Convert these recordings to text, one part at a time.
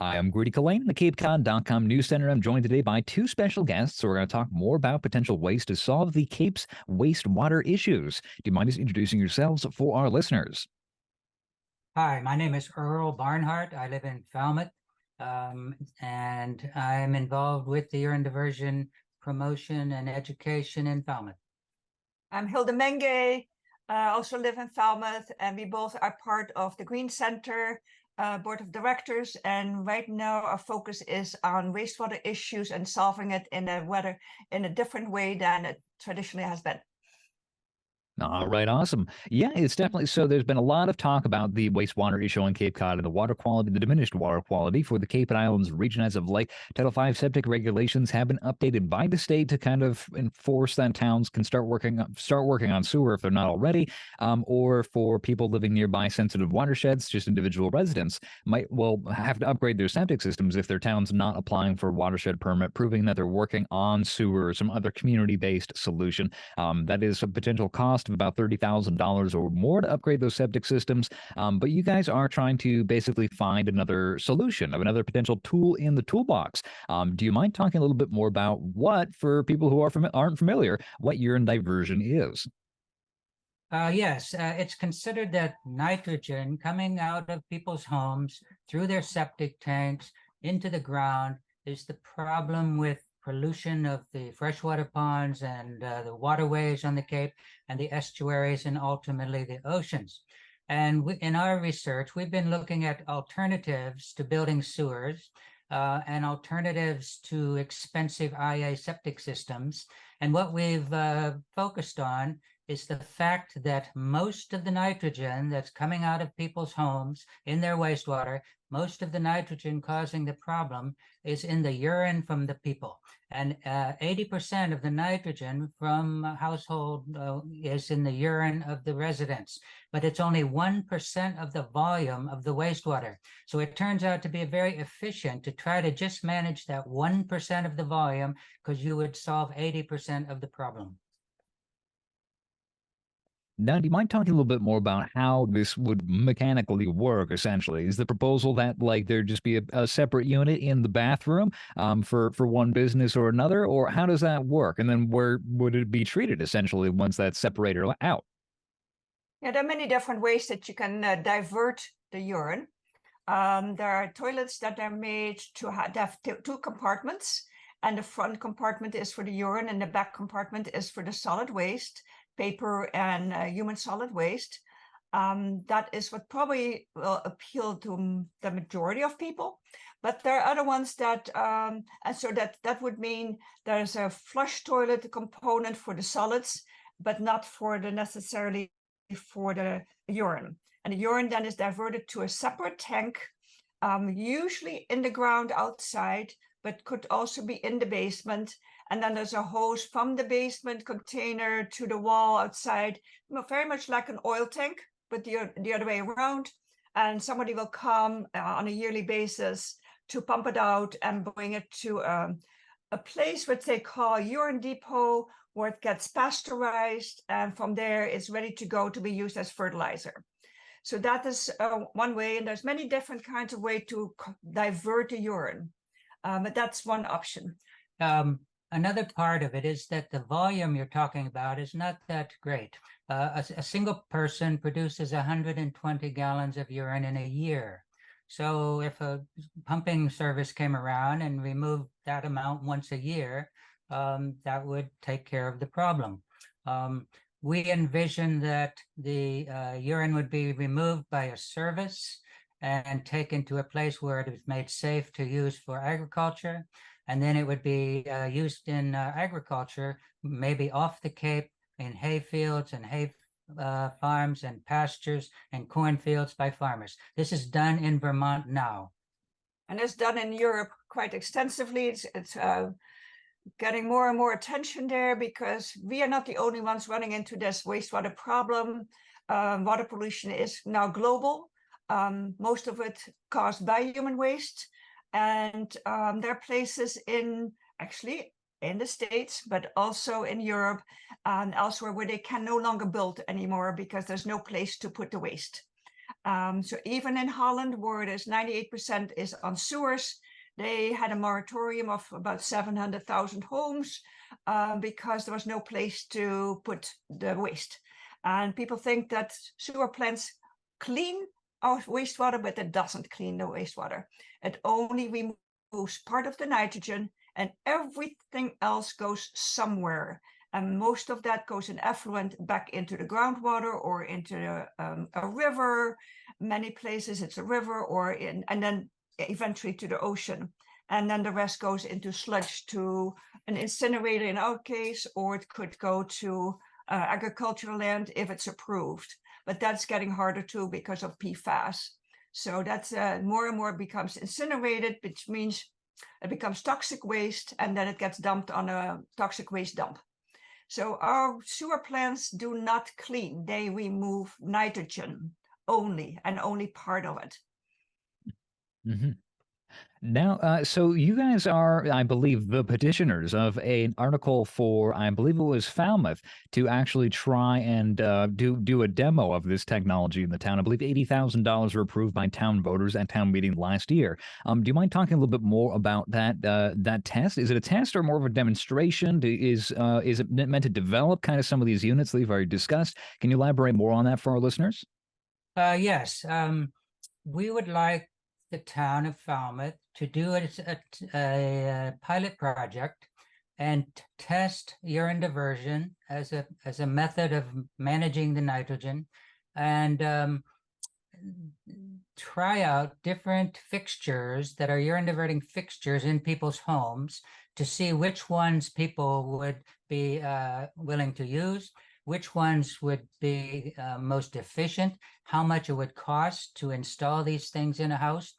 Hi, I'm Grady Collane in the CapeCod.com News Center. I'm joined today by two special guests. So we're going to talk more about potential ways to solve the Cape's wastewater issues. Do you mind just introducing yourselves for our listeners? Hi, my name is Earle Barnhart. I live in Falmouth, and I'm involved with the urine diversion promotion and education in Falmouth. I'm Hilda Maingay, also live in Falmouth, and we both are part of the Green Center Board of Directors. And right now our focus is on wastewater issues and solving it in a different way than it traditionally has been. All right, awesome. Yeah, it's definitely so. There's been a lot of talk about the wastewater issue on Cape Cod and the water quality, the diminished water quality for the Cape and Islands region as of late. Title V septic regulations have been updated by the state to kind of enforce that towns can start working on sewer if they're not already, or for people living nearby sensitive watersheds, just individual residents might have to upgrade their septic systems if their town's not applying for a watershed permit, proving that they're working on sewer or some other community-based solution. That is a potential cost of about $30,000 or more to upgrade those septic systems. But you guys are trying to basically find another solution of another potential tool in the toolbox. Do you mind talking a little bit more about what, for people who aren't familiar, what urine diversion is? Yes, it's considered that nitrogen coming out of people's homes through their septic tanks into the ground is the problem with pollution of the freshwater ponds and the waterways on the Cape and the estuaries and ultimately the oceans. And in our research, we've been looking at alternatives to building sewers and alternatives to expensive IA septic systems. And what we've focused on is the fact that most of the nitrogen that's coming out of people's homes in their wastewater, most of the nitrogen causing the problem is in the urine from the people. And 80% of the nitrogen from household is in the urine of the residents, but it's only 1% of the volume of the wastewater. So it turns out to be very efficient to try to just manage that 1% of the volume, because you would solve 80% of the problem. Now, do you mind talking a little bit more about how this would mechanically work, essentially? Is the proposal that, like, there just be a separate unit in the bathroom for one business or another, or how does that work? And then where would it be treated, essentially, once that's separated out? Yeah, there are many different ways that you can divert the urine. There are toilets that are made to have two compartments, and the front compartment is for the urine and the back compartment is for the solid waste, paper and human solid waste. That is what probably will appeal to the majority of people. But there are other ones that, and so that would mean there's a flush toilet component for the solids, but not for the necessarily for the urine. And the urine then is diverted to a separate tank, usually in the ground outside, but could also be in the basement. And then there's a hose from the basement container to the wall outside, very much like an oil tank, but the other way around. And somebody will come on a yearly basis to pump it out and bring it to a place which they call urine depot, where it gets pasteurized. And from there, it's ready to go to be used as fertilizer. So that is one way. And there's many different kinds of ways to divert the urine. But that's one option. Another part of it is that the volume you're talking about is not that great. A single person produces 120 gallons of urine in a year. So if a pumping service came around and removed that amount once a year, that would take care of the problem. We envision that the urine would be removed by a service and taken to a place where it is made safe to use for agriculture. And then it would be used in agriculture, maybe off the Cape, in hay fields and hay farms and pastures and cornfields by farmers. This is done in Vermont now. And it's done in Europe quite extensively. It's getting more and more attention there because we are not the only ones running into this wastewater problem. Water pollution is now global. Most of it caused by human waste. And there are places actually in the States, but also in Europe and elsewhere where they can no longer build anymore because there's no place to put the waste. So even in Holland, where it is 98% is on sewers, they had a moratorium of about 700,000 homes because there was no place to put the waste. And people think that sewer plants clean our wastewater, but it doesn't clean the wastewater. It only removes part of the nitrogen, and everything else goes somewhere. And most of that goes in effluent back into the groundwater or into a river. Many places it's a river and then eventually to the ocean. And then the rest goes into sludge to an incinerator in our case, or it could go to agricultural land if it's approved. But that's getting harder too because of PFAS. So that's more and more becomes incinerated, which means it becomes toxic waste, and then it gets dumped on a toxic waste dump. So our sewer plants do not clean. They remove nitrogen only, and only part of it. Mm-hmm. Now, so you guys are, I believe, the petitioners of an article for, I believe it was Falmouth, to actually try and do a demo of this technology in the town. I believe $80,000 were approved by town voters at town meeting last year. Do you mind talking a little bit more about that test? Is it a test or more of a demonstration? Is it meant to develop kind of some of these units that we've already discussed? Can you elaborate more on that for our listeners? Yes, we would like the town of Falmouth to do a pilot project and test urine diversion as a method of managing the nitrogen, and try out different fixtures that are urine diverting fixtures in people's homes to see which ones people would be willing to use, which ones would be most efficient, how much it would cost to install these things in a house,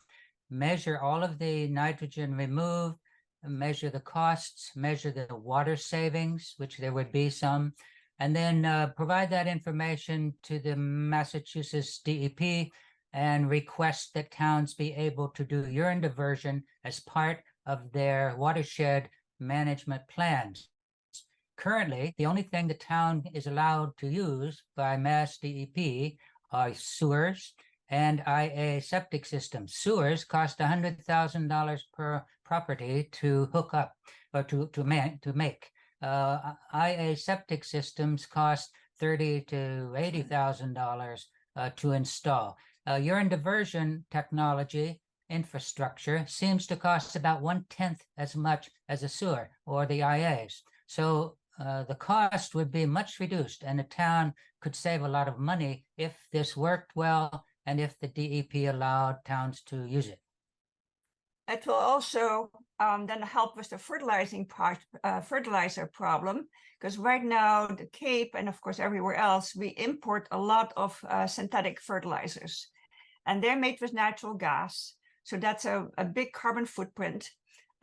measure all of the nitrogen removed, measure the costs, measure the water savings, which there would be some, and then provide that information to the Massachusetts DEP and request that towns be able to do urine diversion as part of their watershed management plans. Currently, the only thing the town is allowed to use by Mass DEP are sewers and IA septic systems. Sewers cost $100,000 per property to hook up or to make. IA septic systems cost $30,000 to $80,000 to install. Urine diversion technology infrastructure seems to cost about 1/10 as much as a sewer or the IAs. So the cost would be much reduced, and the town could save a lot of money if this worked well and if the DEP allowed towns to use it. It will also then help with the fertilizer problem, because right now the Cape and of course everywhere else, we import a lot of synthetic fertilizers, and they're made with natural gas. So that's a big carbon footprint.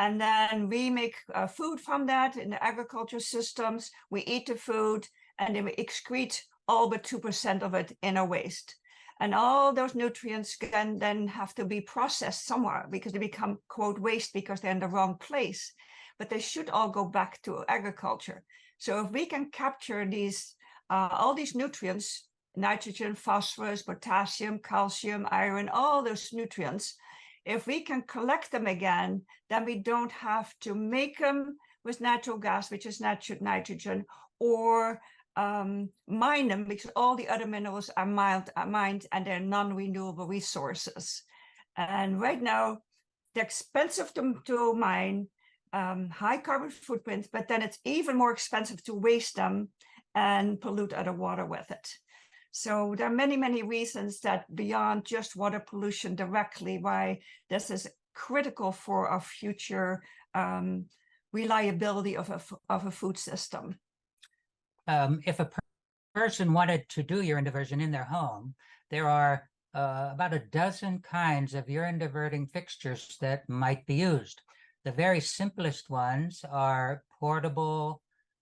And then we make food from that in the agriculture systems. We eat the food and then we excrete all but 2% of it in our waste. And all those nutrients can then have to be processed somewhere because they become, quote, waste because they're in the wrong place. But they should all go back to agriculture. So if we can capture these, all these nutrients, nitrogen, phosphorus, potassium, calcium, iron, all those nutrients, if we can collect them again, then we don't have to make them with natural gas, which is nitrogen, or mine them, because all the other minerals are mined and they're non-renewable resources. And right now, they're expensive to mine, high carbon footprint, but then it's even more expensive to waste them and pollute other water with it. So there are many, many reasons that beyond just water pollution directly, why this is critical for our future reliability of a food system. If a person wanted to do urine diversion in their home, there are about a dozen kinds of urine diverting fixtures that might be used. The very simplest ones are portable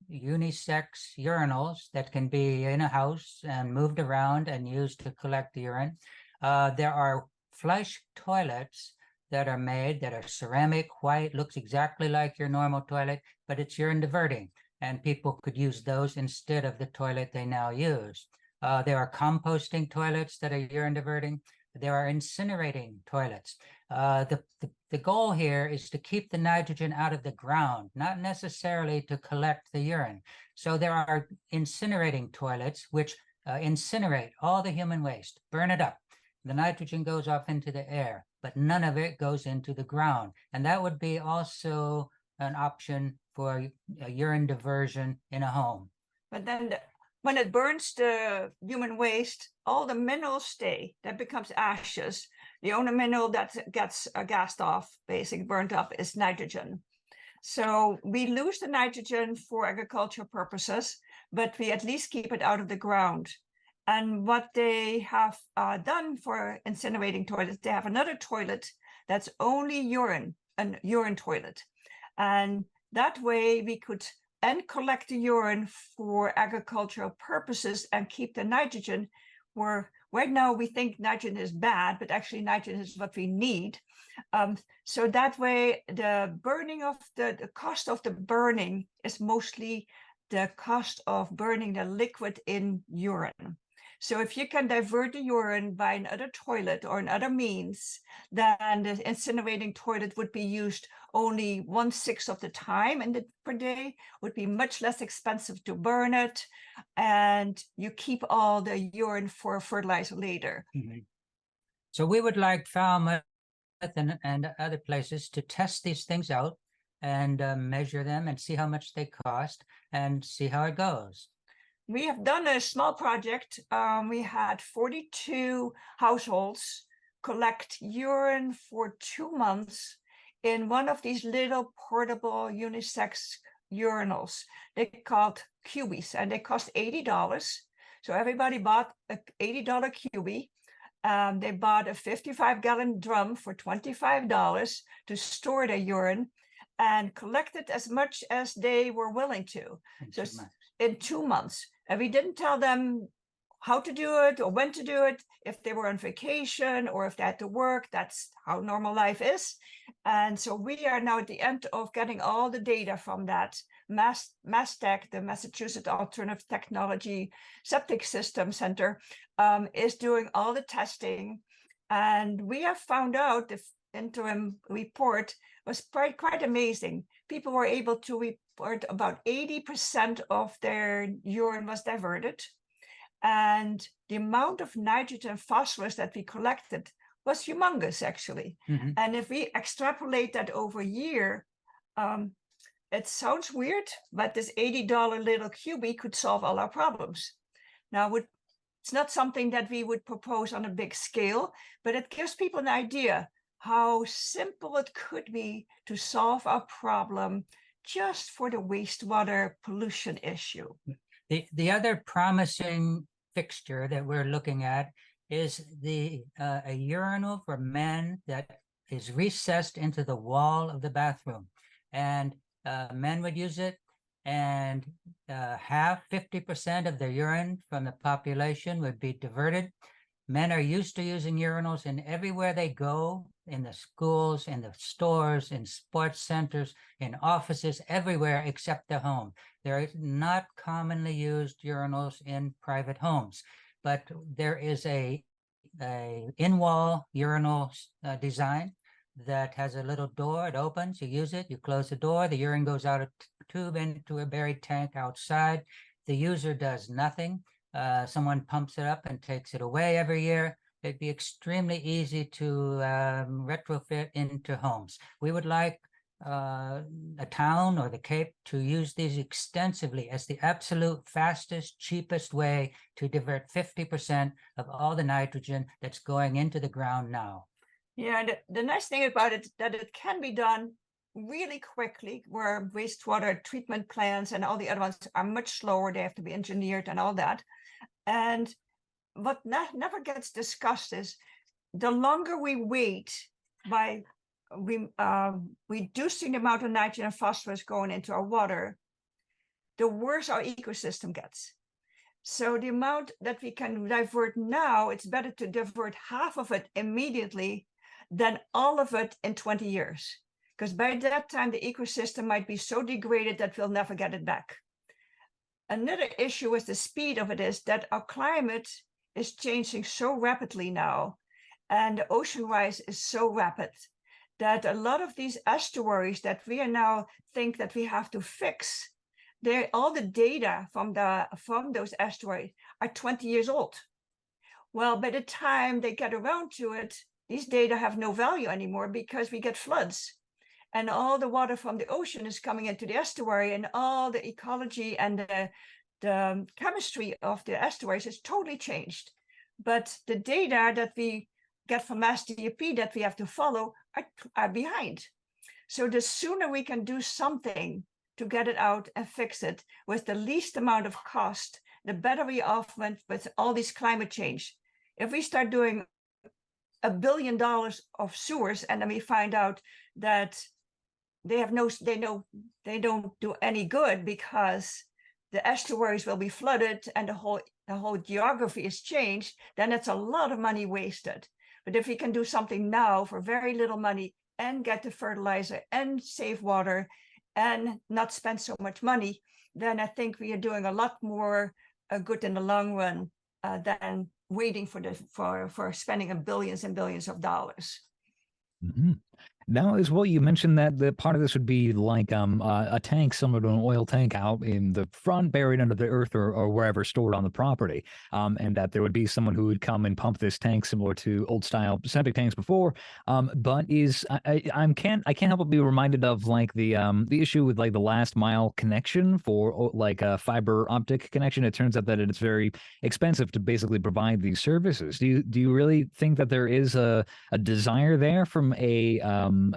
unisex urinals that can be in a house and moved around and used to collect the urine. There are flush toilets that are made that are ceramic, white, looks exactly like your normal toilet, but it's urine diverting, and people could use those instead of the toilet they now use. There are composting toilets that are urine diverting. There are incinerating toilets. The goal here is to keep the nitrogen out of the ground, not necessarily to collect the urine. So there are incinerating toilets which incinerate all the human waste, burn it up. The nitrogen goes off into the air, but none of it goes into the ground. And that would be also an option for urine diversion in a home. But then when it burns the human waste, all the minerals stay. That becomes ashes. The only mineral that gets gassed off, basically burnt up, is nitrogen. So we lose the nitrogen for agricultural purposes, but we at least keep it out of the ground. And what they have done for incinerating toilets, they have another toilet that's only urine, a urine toilet. And that way we could collect the urine for agricultural purposes and keep the nitrogen, where right now we think nitrogen is bad, but actually nitrogen is what we need. So that way the burning of the cost of the burning is mostly the cost of burning the liquid in urine. So if you can divert the urine by another toilet or another means, then the incinerating toilet would be used only 1/6 of the time per day, would be much less expensive to burn it, and you keep all the urine for fertilizer later. Mm-hmm. So we would like Falmouth and other places to test these things out and measure them and see how much they cost and see how it goes. We have done a small project. We had 42 households collect urine for 2 months in one of these little portable unisex urinals. They're called Cubies, and they cost $80. So everybody bought an $80 Cubie. They bought a 55-gallon drum for $25 to store their urine and collected as much as they were willing to. In 2 months. And we didn't tell them how to do it or when to do it, if they were on vacation or if they had to work. That's how normal life is. And so we are now at the end of getting all the data from that. MassTech, the Massachusetts Alternative Technology Septic System Center, is doing all the testing. And we have found out the interim report was quite amazing. People were able to report about 80% of their urine was diverted. And the amount of nitrogen and phosphorus that we collected was humongous, actually. Mm-hmm. And if we extrapolate that over a year, it sounds weird, but this $80 little Cubie could solve all our problems. Now, it's not something that we would propose on a big scale, but it gives people an idea how simple it could be to solve our problem just for the wastewater pollution issue. The other promising fixture that we're looking at is a urinal for men that is recessed into the wall of the bathroom, and men would use it, and 50% of the urine from the population would be diverted. Men are used to using urinals, and everywhere they go, in the schools, in the stores, in sports centers, in offices, everywhere except the home. There are not commonly used urinals in private homes, but there is a in-wall urinal design that has a little door. It opens, you use it, you close the door, the urine goes out a tube into a buried tank outside. The user does nothing. Someone pumps it up and takes it away every year. It'd be extremely easy to retrofit into homes. We would like a town or the Cape to use these extensively as the absolute fastest, cheapest way to divert 50% of all the nitrogen that's going into the ground now. Yeah, and the nice thing about it that it can be done really quickly, where wastewater treatment plants and all the other ones are much slower. They have to be engineered and all that. And what never gets discussed is the longer we wait by reducing the amount of nitrogen and phosphorus going into our water, the worse our ecosystem gets. So the amount that we can divert now, it's better to divert half of it immediately than all of it in 20 years. Because by that time, the ecosystem might be so degraded that we'll never get it back. Another issue with the speed of it is that our climate is changing so rapidly now, and the ocean rise is so rapid that a lot of these estuaries that we are now think that we have to fix, all the data from those estuaries are 20 years old. Well, by the time they get around to it, these data have no value anymore because we get floods. And all the water from the ocean is coming into the estuary, and all the ecology and the chemistry of the estuaries has totally changed. But the data that we get from SDP that we have to follow are behind. So the sooner we can do something to get it out and fix it with the least amount of cost, the better we off went with all this climate change. If we start doing $1 billion of sewers and then we find out that they don't do any good because the estuaries will be flooded and the whole geography is changed, then it's a lot of money wasted. But if we can do something now for very little money and get the fertilizer and save water and not spend so much money, then I think we are doing a lot more good in the long run than waiting for spending billions and billions of dollars. Mm-hmm. Now, as well, you mentioned that the part of this would be like a tank similar to an oil tank out in the front, buried under the earth or wherever stored on the property, and that there would be someone who would come and pump this tank similar to old style septic tanks before. But I can't help but be reminded of like the issue with like the last mile connection for like a fiber optic connection. It turns out that it's very expensive to basically provide these services. Do you really think that there is a desire there from a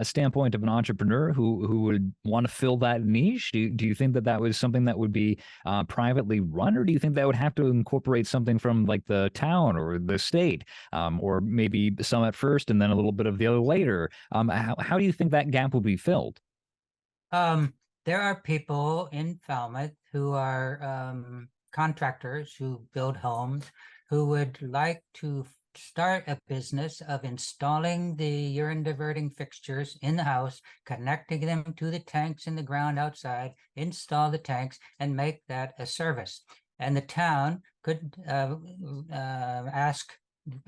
standpoint of an entrepreneur who would want to fill that niche? Do you think that was something that would be privately run, or do you think that would have to incorporate something from like the town or the state, or maybe some at first and then a little bit of the other later? How do you think that gap will be filled? There are people in Falmouth who are contractors who build homes who would like to start a business of installing the urine diverting fixtures in the house, connecting them to the tanks in the ground outside, install the tanks, and make that a service. And the town could ask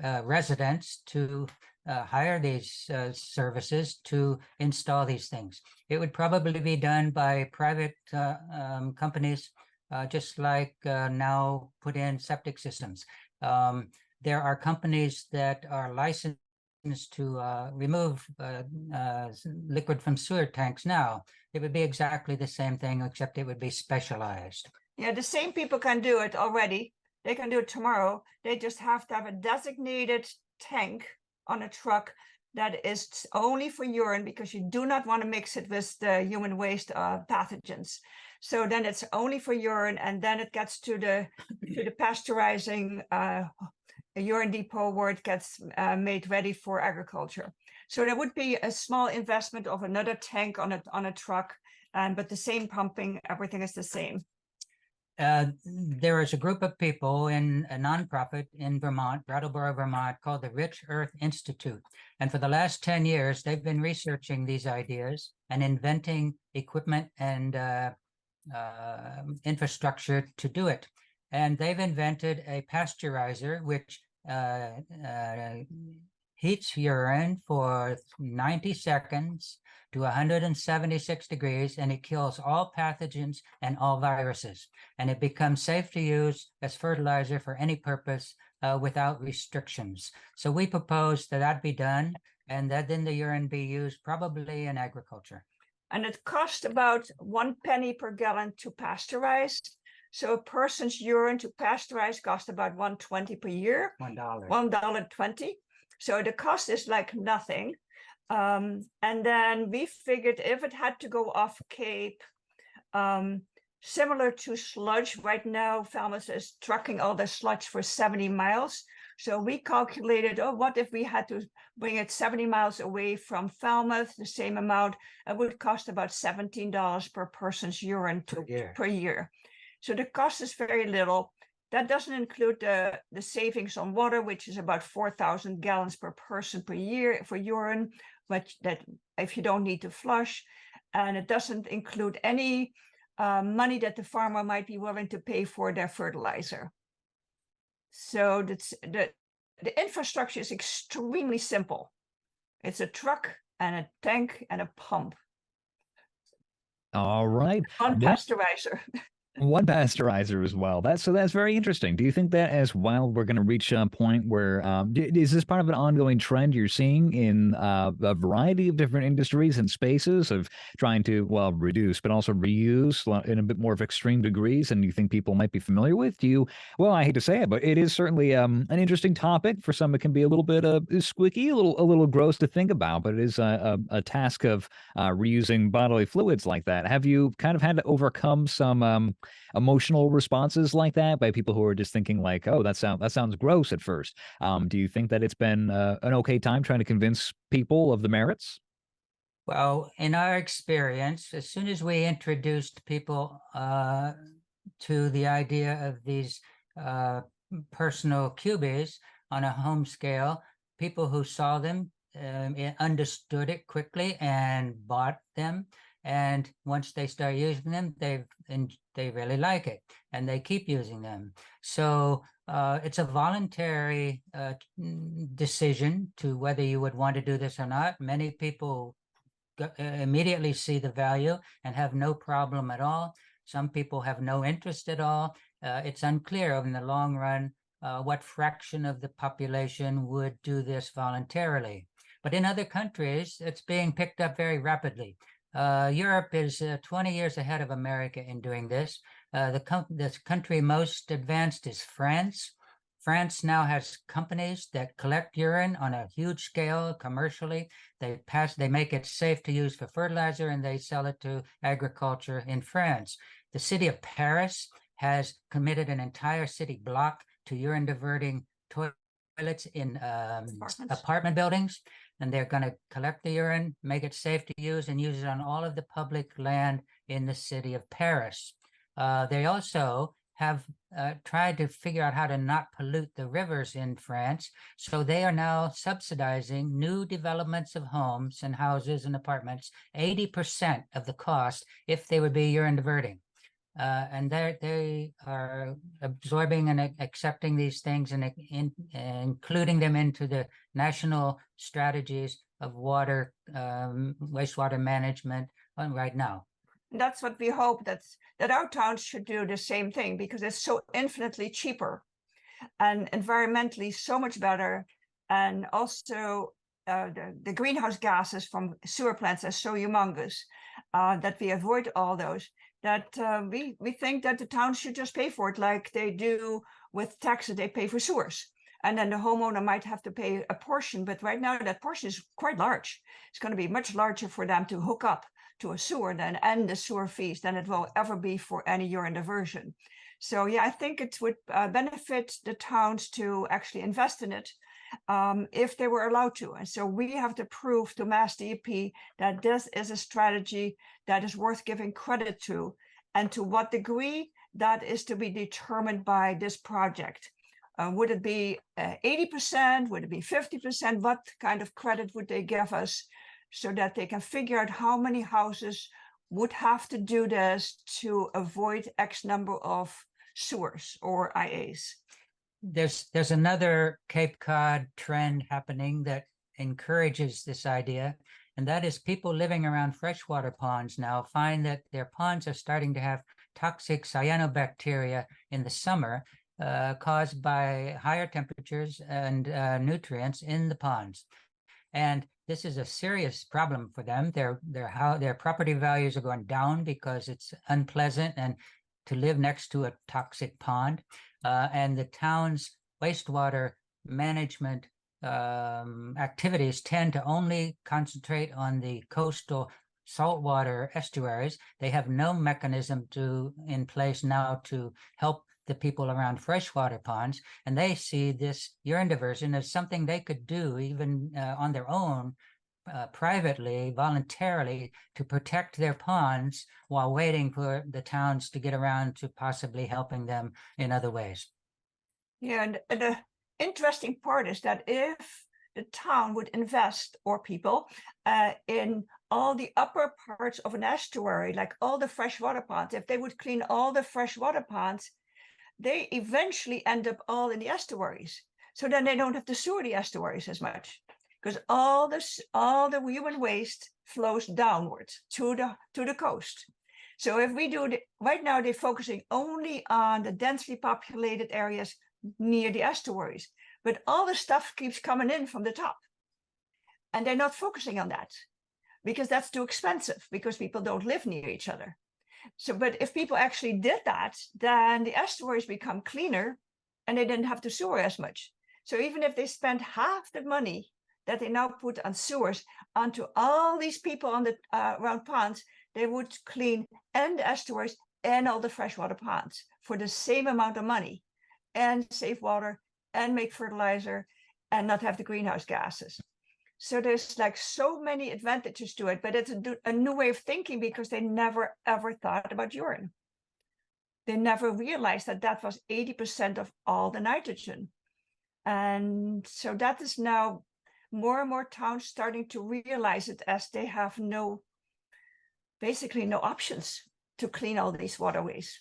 residents to hire these services to install these things. It would probably be done by private companies, just like now put in septic systems. There are companies that are licensed to remove liquid from sewer tanks now. It would be exactly the same thing, except it would be specialized. Yeah, the same people can do it already. They can do it tomorrow. They just have to have a designated tank on a truck that is only for urine, because you do not want to mix it with the human waste pathogens. So then it's only for urine, and then it gets to the pasteurizing a urine depot where it gets made ready for agriculture. So there would be a small investment of another tank on a truck, but the same pumping, everything is the same. There is a group of people in a nonprofit in Vermont, Brattleboro, Vermont, called the Rich Earth Institute. And for the last 10 years, they've been researching these ideas and inventing equipment and infrastructure to do it. And they've invented a pasteurizer which heats urine for 90 seconds to 176 degrees, and it kills all pathogens and all viruses. And it becomes safe to use as fertilizer for any purpose without restrictions. So we propose that be done, and that then the urine be used probably in agriculture. And it costs about 1 penny per gallon to pasteurize. So a person's urine to pasteurize costs about $1.20 per year. $1.20. So the cost is like nothing. And then we figured if it had to go off Cape, similar to sludge, right now Falmouth is trucking all the sludge for 70 miles. So we calculated, what if we had to bring it 70 miles away from Falmouth, the same amount? It would cost about $17 per person's urine per year. So the cost is very little. That doesn't include the savings on water, which is about 4,000 gallons per person per year for urine, but that if you don't need to flush. And it doesn't include any money that the farmer might be willing to pay for their fertilizer. So the infrastructure is extremely simple. It's a truck and a tank and a pump. All right. On pasteurizer. One pasteurizer as well. That's very interesting. Do you think that as well we're going to reach a point where is this part of an ongoing trend you're seeing in a variety of different industries and spaces of trying to reduce but also reuse in a bit more of extreme degrees, and you think people might be familiar with? Do you? Well, I hate to say it, but it is certainly an interesting topic. For some, it can be a little bit squicky, a little gross to think about, but it is a task of reusing bodily fluids like that. Have you kind of had to overcome some emotional responses like that by people who are just thinking like, oh, that sounds gross at first? Do you think that it's been an okay time trying to convince people of the merits? Well, in our experience, as soon as we introduced people to the idea of these personal cubies on a home scale, people who saw them understood it quickly and bought them. And once they start using them, they really like it, and they keep using them. So it's a voluntary decision to whether you would want to do this or not. Many people immediately see the value and have no problem at all. Some people have no interest at all. It's unclear in the long run what fraction of the population would do this voluntarily. But in other countries, it's being picked up very rapidly. Europe is 20 years ahead of America in doing this. The country most advanced is France. France now has companies that collect urine on a huge scale commercially. They make it safe to use for fertilizer, and they sell it to agriculture in France. The city of Paris has committed an entire city block to urine diverting toilets in apartment buildings. And they're going to collect the urine, make it safe to use, and use it on all of the public land in the city of Paris. They also have tried to figure out how to not pollute the rivers in France. So they are now subsidizing new developments of homes and houses and apartments, 80% of the cost if they would be urine diverting. And they are absorbing and accepting these things and including them into the national strategies of water, wastewater management right now. That's what we hope, that our towns should do the same thing, because it's so infinitely cheaper and environmentally so much better. And also the greenhouse gases from sewer plants are so humongous that we avoid all those, that we think that the towns should just pay for it like they do with taxes they pay for sewers. And then the homeowner might have to pay a portion, but right now that portion is quite large. It's going to be much larger for them to hook up to a sewer and the sewer fees than it will ever be for any urine diversion. So yeah, I think it would benefit the towns to actually invest in it if they were allowed to. And so we have to prove to Mass DEP that this is a strategy that is worth giving credit to, and to what degree that is to be determined by this project. Would it be 80%? Would it be 50%? What kind of credit would they give us, so that they can figure out how many houses would have to do this to avoid X number of sewers or IAs? There's another Cape Cod trend happening that encourages this idea, and that is people living around freshwater ponds now find that their ponds are starting to have toxic cyanobacteria in the summer, caused by higher temperatures and nutrients in the ponds. And this is a serious problem for them. Their property values are going down because it's unpleasant and to live next to a toxic pond. And the town's wastewater management activities tend to only concentrate on the coastal saltwater estuaries. They have no mechanism in place now to help the people around freshwater ponds, and they see this urine diversion as something they could do even on their own, privately, voluntarily, to protect their ponds while waiting for the towns to get around to possibly helping them in other ways. Yeah, and the interesting part is that if the town would invest, or people, in all the upper parts of an estuary, like all the freshwater ponds. If they would clean all the freshwater ponds, they eventually end up all in the estuaries. So then they don't have to sewer the estuaries as much, because all the human waste flows downwards to the coast. So if we do right now, they're focusing only on the densely populated areas near the estuaries, but all the stuff keeps coming in from the top, and they're not focusing on that because that's too expensive, because people don't live near each other. So, but if people actually did that, then the estuaries become cleaner and they didn't have to sewer as much. So even if they spent half the money that they now put on sewers onto all these people on the around ponds, they would clean and the estuaries and all the freshwater ponds for the same amount of money, and save water and make fertilizer and not have the greenhouse gases. So there's like so many advantages to it, but it's a new way of thinking, because they never ever thought about urine. They never realized that that was 80% of all the nitrogen. And so that is now more and more towns starting to realize it, as they have basically no options to clean all these waterways.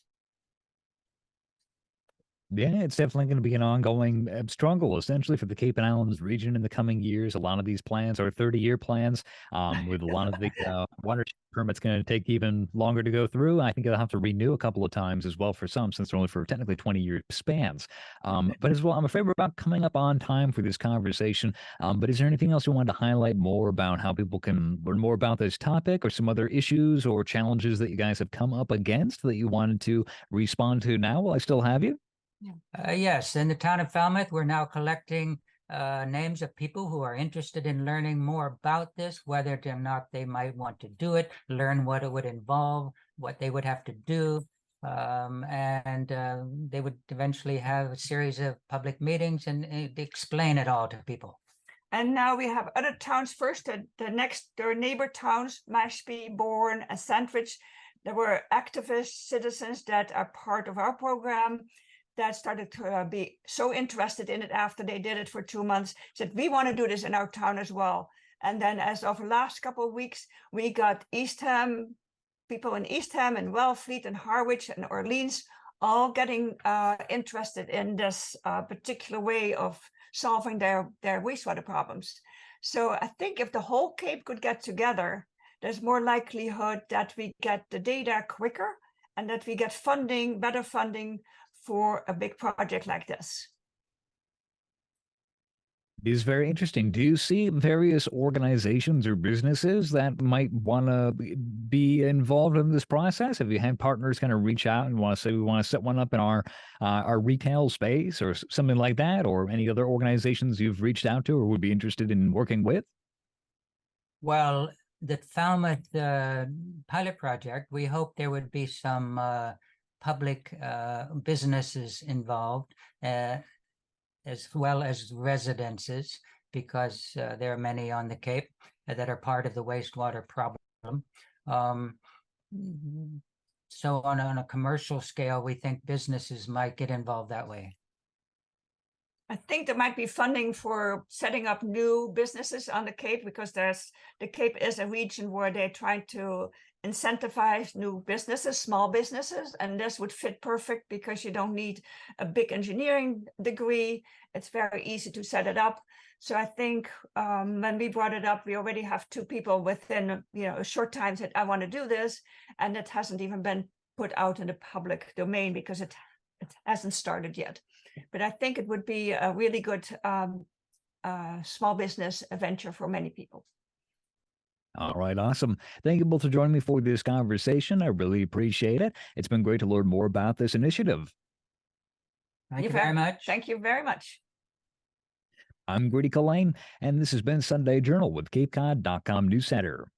Yeah, it's definitely going to be an ongoing struggle, essentially, for the Cape and Islands region in the coming years. A lot of these plans are 30-year plans, with a lot of the water permits going to take even longer to go through. I think they'll have to renew a couple of times as well for some, since they're only for technically 20-year spans. But as well, I'm afraid we're about coming up on time for this conversation. But is there anything else you wanted to highlight more about how people can learn more about this topic, or some other issues or challenges that you guys have come up against that you wanted to respond to now while I still have you? Yes, in the town of Falmouth, we're now collecting names of people who are interested in learning more about this, whether or not they might want to do it, learn what it would involve, what they would have to do, and they would eventually have a series of public meetings and explain it all to people. And now we have other towns first, their neighbor towns, Mashpee, Bourne, and Sandwich. There were activist citizens that are part of our program that started to be so interested in it after they did it for 2 months, said, we want to do this in our town as well. And then as of the last couple of weeks, we got Eastham, people in Eastham and Wellfleet and Harwich and Orleans, all getting interested in this particular way of solving their wastewater problems. So I think if the whole Cape could get together, there's more likelihood that we get the data quicker and that we get funding, better funding for a big project like this. It is very interesting. Do you see various organizations or businesses that might want to be involved in this process? Have you had partners kind of reach out and want to say, we want to set one up in our retail space or something like that, or any other organizations you've reached out to or would be interested in working with? Well, the Falmouth pilot project, we hope there would be some public businesses involved, as well as residences, because there are many on the Cape that are part of the wastewater problem. So on a commercial scale, we think businesses might get involved that way. I think there might be funding for setting up new businesses on the Cape, because the Cape is a region where they're trying to incentivize new businesses, small businesses, and this would fit perfect because you don't need a big engineering degree. It's very easy to set it up. So I think when we brought it up, we already have 2 people within a short time said, I want to do this, and it hasn't even been put out in the public domain because it hasn't started yet. But I think it would be a really good small business venture for many people. All right, awesome. Thank you both for joining me for this conversation. I really appreciate it. It's been great to learn more about this initiative. Thank you very much. Thank you very much. I'm Grady Collane, and this has been Sunday Journal with CapeCod.com News Center.